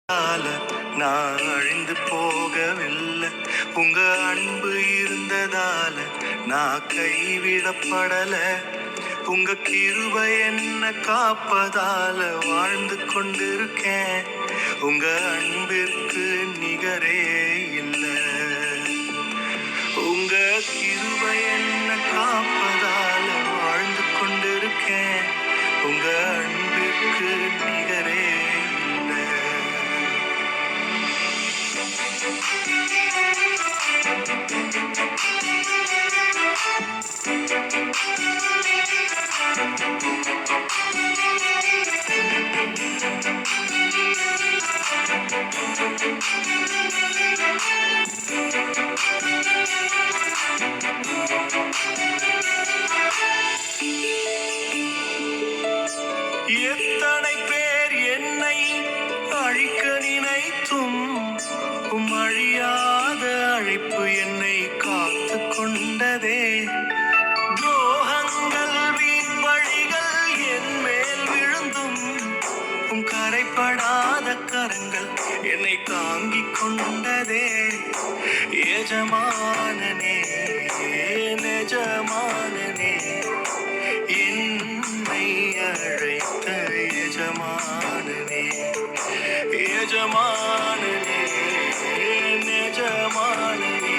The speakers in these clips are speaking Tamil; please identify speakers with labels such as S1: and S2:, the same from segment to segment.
S1: நான் அழிந்து போகவில்லை. உங்க அன்பு இருந்ததால நான் கைவிடப்படல. உங்க கிருபை என்ன காப்பதால வாழ்ந்து கொண்டிருக்கேன். உங்க அன்பிற்கு நிகரே இல்லை. உங்க கிருபை என்ன காப்பதால வாழ்ந்து கொண்டிருக்கேன். உங்க அன்பிற்கு நிகரே இல்லை. எத்தனை பேர் என்னை அழிக்க நினைத்தும் அழியாத அழைப்பு என்னை காத்து கொண்டதே. துரோகங்கள் வீண் வழிகள் என் மேல் விழுந்தும் கரைப்படாத கரங்கள் என்னை தாங்கிக் கொண்டதே. எஜமானனே நெஜமானனே என்னை அழைத்த எஜமானனே. எஜமானனே நெஜமானனே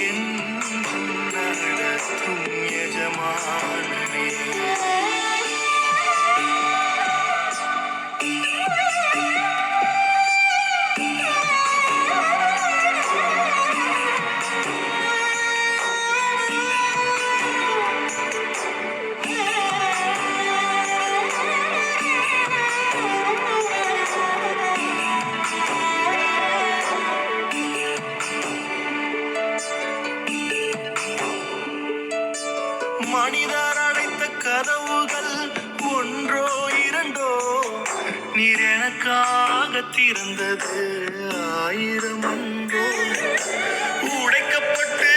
S1: என்றும் நடத்தும் எஜமானனே. மனிதர் அடைத்த கதவுகள் ஒன்றோ இரண்டோ, நீர் எனக்காக திறந்தது 1000 அன்றோ. உடைக்கப்பட்டு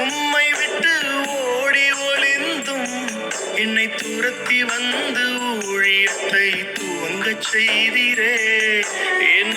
S1: உம்மை விட்டு ஓடி ஒளிந்தும் என்னை துரத்தி வந்து ஊழியத்தை துவங்கச் செய்தீரே. என்